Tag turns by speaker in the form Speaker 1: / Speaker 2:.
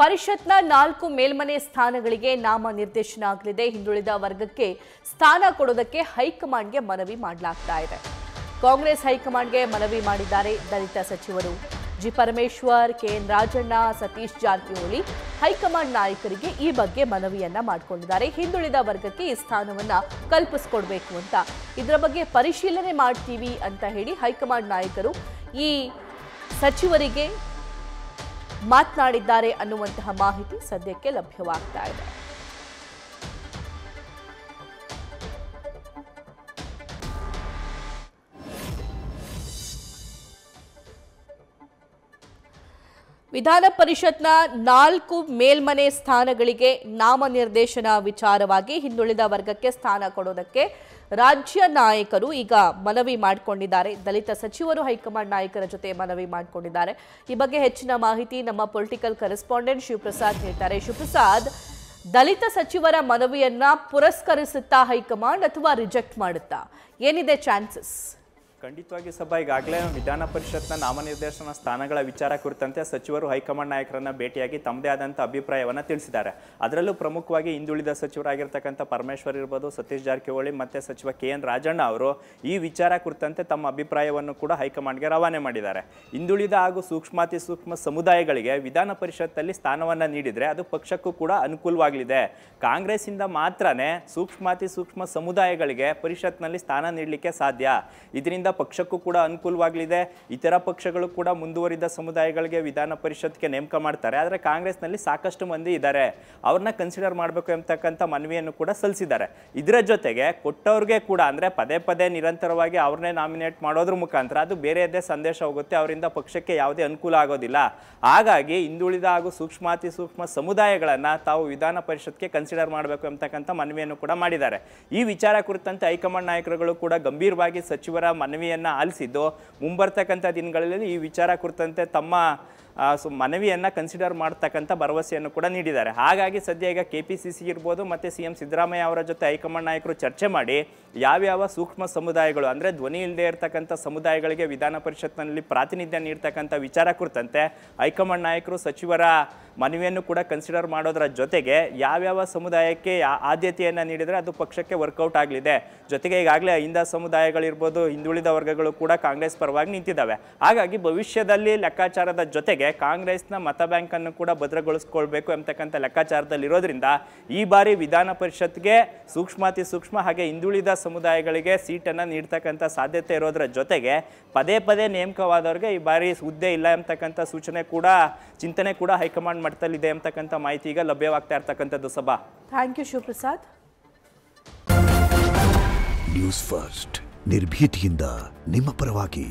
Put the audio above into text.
Speaker 1: ಪರಿಷತ್ನ 4 ಮೇಲ್ಮನೆ ಸ್ಥಾನಗಳಿಗೆ ನಾಮ ನಿರ್ದೇಶನ ಆಗಲಿದೆ. ಹಿಂದುಳಿದ ವರ್ಗಕ್ಕೆ ಸ್ಥಾನ ಕೊಡೋದಕ್ಕೆ ಹೈಕಮಾಂಡ್ಗೆ ಮನವಿ ಮಾಡಲಾಗ್ತಾ ಇದೆ. ಕಾಂಗ್ರೆಸ್ ಹೈಕಮಾಂಡ್ಗೆ ಮನವಿ ಮಾಡಿದ್ದಾರೆ ದಲಿತ ಸಚಿವರು ಜಿ ಪರಮೇಶ್ವರ್, ಕೆಎನ್ ರಾಜಣ್ಣ, ಸತೀಶ್ ಜಾರಕಿಹೊಳಿ ಹೈಕಮಾಂಡ್ ನಾಯಕರಿಗೆ ಈ ಬಗ್ಗೆ ಮನವಿಯನ್ನ ಮಾಡಿಕೊಂಡಿದ್ದಾರೆ. ಹಿಂದುಳಿದ ವರ್ಗಕ್ಕೆ ಈ ಸ್ಥಾನವನ್ನ ಕಲ್ಪಿಸಿಕೊಡ್ಬೇಕು ಅಂತ, ಇದರ ಬಗ್ಗೆ ಪರಿಶೀಲನೆ ಮಾಡ್ತೀವಿ ಅಂತ ಹೇಳಿ ಹೈಕಮಾಂಡ್ ನಾಯಕರು ಈ ಸಚಿವರಿಗೆ ಮಾತನಾಡಿದ್ದಾರೆ ಅನ್ನುವಂತಹ ಮಾಹಿತಿ ಸದ್ಯಕ್ಕೆ ಲಭ್ಯವಾಗ್ತಾ ಇದೆ. ವಿಧಾನ ಪರಿಷತ್ನ 4 ಮೇಲ್ಮನೆ ಸ್ಥಾನಗಳಿಗೆ ನಾಮನಿರ್ದೇಶನ ವಿಚಾರವಾಗಿ ಹಿಂದುಳಿದ ವರ್ಗಕ್ಕೆ ಸ್ಥಾನ ಕೊಡೋದಕ್ಕೆ ರಾಜ್ಯ ನಾಯಕರು ಈಗ ಮನವಿ ಮಾಡಿಕೊಂಡಿದ್ದಾರೆ. ದಲಿತ ಸಚಿವರು ಹೈಕಮಾಂಡ್ ನಾಯಕರ ಜೊತೆ ಮನವಿ ಮಾಡಿಕೊಂಡಿದ್ದಾರೆ. ಈ ಬಗ್ಗೆ ಹೆಚ್ಚಿನ ಮಾಹಿತಿ ನಮ್ಮ ಪೊಲಿಟಿಕಲ್ ಕರೆಸ್ಪಾಂಡೆಂಟ್ ಶಿವಪ್ರಸಾದ್ ಹೇಳ್ತಾರೆ. ಶಿವಪ್ರಸಾದ್, ದಲಿತ ಸಚಿವರ ಮನವಿಯನ್ನ ಪುರಸ್ಕರಿಸುತ್ತಾ ಹೈಕಮಾಂಡ್ ಅಥವಾ ರಿಜೆಕ್ಟ್ ಮಾಡುತ್ತಾ, ಏನಿದೆ ಚಾನ್ಸಸ್?
Speaker 2: ಖಂಡಿತವಾಗಿ ಸಭಾ ಈಗಾಗಲೇ ವಿಧಾನ ಪರಿಷತ್ನ ನಾಮನಿರ್ದೇಶನ ಸ್ಥಾನಗಳ ವಿಚಾರ ಕುರಿತಂತೆ ಸಚಿವರು ಹೈಕಮಾಂಡ್ ನಾಯಕರನ್ನ ಭೇಟಿಯಾಗಿ ತಮ್ಮದೇ ಆದಂಥ ಅಭಿಪ್ರಾಯವನ್ನು ತಿಳಿಸಿದ್ದಾರೆ. ಅದರಲ್ಲೂ ಪ್ರಮುಖವಾಗಿ ಹಿಂದುಳಿದ ಸಚಿವರಾಗಿರ್ತಕ್ಕಂಥ ಪರಮೇಶ್ವರ್ ಇರ್ಬೋದು, ಸತೀಶ್ ಜಾರಕಿಹೊಳಿ ಮತ್ತು ಸಚಿವ ಕೆಎನ್ ರಾಜಣ್ಣ ಅವರು ಈ ವಿಚಾರ ಕುರಿತಂತೆ ತಮ್ಮ ಅಭಿಪ್ರಾಯವನ್ನು ಕೂಡ ಹೈಕಮಾಂಡ್ಗೆ ರವಾನೆ ಮಾಡಿದ್ದಾರೆ. ಹಿಂದುಳಿದ ಹಾಗೂ ಸೂಕ್ಷ್ಮಾತಿ ಸೂಕ್ಷ್ಮ ಸಮುದಾಯಗಳಿಗೆ ವಿಧಾನ ಪರಿಷತ್ತಲ್ಲಿ ಸ್ಥಾನವನ್ನು ನೀಡಿದರೆ ಅದು ಪಕ್ಷಕ್ಕೂ ಕೂಡ ಅನುಕೂಲವಾಗಲಿದೆ. ಕಾಂಗ್ರೆಸ್ಸಿಂದ ಮಾತ್ರನೇ ಸೂಕ್ಷ್ಮಾತಿ ಸೂಕ್ಷ್ಮ ಸಮುದಾಯಗಳಿಗೆ ಪರಿಷತ್ನಲ್ಲಿ ಸ್ಥಾನ ನೀಡಲಿಕ್ಕೆ ಸಾಧ್ಯ. ಇದರಿಂದ ಪಕ್ಷಕ್ಕೂ ಕೂಡ ಅನುಕೂಲವಾಗಲಿದೆ. ಇತರ ಪಕ್ಷಗಳು ಕೂಡ ಮುಂದುವರಿದ ಸಮುದಾಯಗಳಿಗೆ ವಿಧಾನ ಪರಿಷತ್ಗೆ ನೇಮಕ ಮಾಡ್ತಾರೆ. ಆದರೆ ಕಾಂಗ್ರೆಸ್ನಲ್ಲಿ ಸಾಕಷ್ಟು ಮಂದಿ ಇದ್ದಾರೆ, ಅವ್ರನ್ನ ಕನ್ಸಿಡರ್ ಮಾಡಬೇಕು ಎಂಬತಕ್ಕಂಥ ಮನವಿಯನ್ನು ಕೂಡ ಸಲ್ಲಿಸಿದ್ದಾರೆ. ಇದರ ಜೊತೆಗೆ ಕೊಟ್ಟವ್ರಿಗೆ ಕೂಡ ಅಂದರೆ ಪದೇ ಪದೇ ನಿರಂತರವಾಗಿ ಅವ್ರನ್ನೇ ನಾಮಿನೇಟ್ ಮಾಡೋದ್ರ ಮುಖಾಂತರ ಅದು ಬೇರೆಯದೇ ಸಂದೇಶ ಹೋಗುತ್ತೆ, ಅವರಿಂದ ಪಕ್ಷಕ್ಕೆ ಯಾವುದೇ ಅನುಕೂಲ ಆಗೋದಿಲ್ಲ. ಹಾಗಾಗಿ ಹಿಂದುಳಿದ ಹಾಗೂ ಸೂಕ್ಷ್ಮಾತಿ ಸೂಕ್ಷ್ಮ ಸಮುದಾಯಗಳನ್ನು ತಾವು ವಿಧಾನ ಪರಿಷತ್ಗೆ ಕನ್ಸಿಡರ್ ಮಾಡಬೇಕು ಎಂಬತಕ್ಕಂಥ ಮನವಿಯನ್ನು ಕೂಡ ಮಾಡಿದ್ದಾರೆ. ಈ ವಿಚಾರ ಕುರಿತಂತೆ ಹೈಕಮಾಂಡ್ ನಾಯಕರುಗಳು ಕೂಡ ಗಂಭೀರವಾಗಿ ಸಚಿವರ ಮನವಿಯನ್ನು ಆಲಿಸಿದ್ದು ಮುಂಬರ್ತಕ್ಕಂಥ ದಿನಗಳಲ್ಲಿ ಈ ವಿಚಾರ ಕುರಿತಂತೆ ತಮ್ಮ ಮನವಿಯನ್ನು ಕನ್ಸಿಡರ್ ಮಾಡ್ತಕ್ಕಂಥ ಭರವಸೆಯನ್ನು ಕೂಡ ನೀಡಿದ್ದಾರೆ. ಹಾಗಾಗಿ ಸದ್ಯ ಈಗ KPCC ಇರ್ಬೋದು ಮತ್ತು CM ಸಿದ್ದರಾಮಯ್ಯ ಅವರ ಜೊತೆ ಹೈಕಮಾಂಡ್ ನಾಯಕರು ಚರ್ಚೆ ಮಾಡಿ ಯಾವ್ಯಾವ ಸೂಕ್ಷ್ಮ ಸಮುದಾಯಗಳು ಅಂದರೆ ಧ್ವನಿ ಇಲ್ಲದೆ ಇರತಕ್ಕಂಥ ಸಮುದಾಯಗಳಿಗೆ ವಿಧಾನ ಪರಿಷತ್ನಲ್ಲಿ ಪ್ರಾತಿನಿಧ್ಯ ನೀಡ್ತಕ್ಕಂಥ ವಿಚಾರ ಕುರಿತಂತೆ ಹೈಕಮಾಂಡ್ ನಾಯಕರು ಸಚಿವರ ಮನವಿಯನ್ನು ಕೂಡ ಕನ್ಸಿಡರ್ ಮಾಡೋದರ ಜೊತೆಗೆ ಯಾವ್ಯಾವ ಸಮುದಾಯಕ್ಕೆ ಆದ್ಯತೆಯನ್ನು ನೀಡಿದರೆ ಅದು ಪಕ್ಷಕ್ಕೆ ವರ್ಕೌಟ್ ಆಗಲಿದೆ. ಜೊತೆಗೆ ಈಗಾಗಲೇ ಅಹಿಂದ ಸಮುದಾಯಗಳಿರ್ಬೋದು, ಹಿಂದುಳಿದ ವರ್ಗಗಳು ಕೂಡ ಕಾಂಗ್ರೆಸ್ ಪರವಾಗಿ ನಿಂತಿದ್ದಾವೆ. ಹಾಗಾಗಿ ಭವಿಷ್ಯದಲ್ಲಿ ಲೆಕ್ಕಾಚಾರದ ಜೊತೆಗೆ ಕಾಂಗ್ರೆಸ್ನ ಮತ ಬ್ಯಾಂಕನ್ನು ಕೂಡ ಭದ್ರಗೊಳಿಸ್ಕೊಳ್ಬೇಕು ಎಂಬತಕ್ಕಂಥ ಲೆಕ್ಕಾಚಾರದಲ್ಲಿರೋದ್ರಿಂದ ಈ ಬಾರಿ ವಿಧಾನ ಪರಿಷತ್ಗೆ ಸೂಕ್ಷ್ಮಾತಿ ಸೂಕ್ಷ್ಮ ಹಾಗೆ ಹಿಂದುಳಿದ ಸಮುದಾಯಗಳಿಗೆ ಸೀಟನ್ನು ನೀಡ್ತಕ್ಕಂಥ ಸಾಧ್ಯತೆ ಇರೋದರ ಜೊತೆಗೆ ಪದೇ ಪದೇ ನೇಮಕವಾದವ್ರಿಗೆ ಈ ಬಾರಿ ಹುದ್ದೆ ಇಲ್ಲ ಎಂಬತಕ್ಕಂಥ ಸೂಚನೆ ಕೂಡ ಚಿಂತನೆ ಕೂಡ ಹೈಕಮಾಂಡ್ ಮಟ್ಟದಲ್ಲಿದೆ ಎಂಬತಕ್ಕಂಥ ಮಾಹಿತಿ ಈಗ ಲಭ್ಯವಾಗ್ತಾ ಇರ್ತಕ್ಕಂಥದ್ದು. ಸಭಾ,
Speaker 1: thank you Shivaprasad.
Speaker 3: News First ನಿರ್ಭೀತಿಯಿಂದ ನಿಮ್ಮ ಪರವಾಗಿ.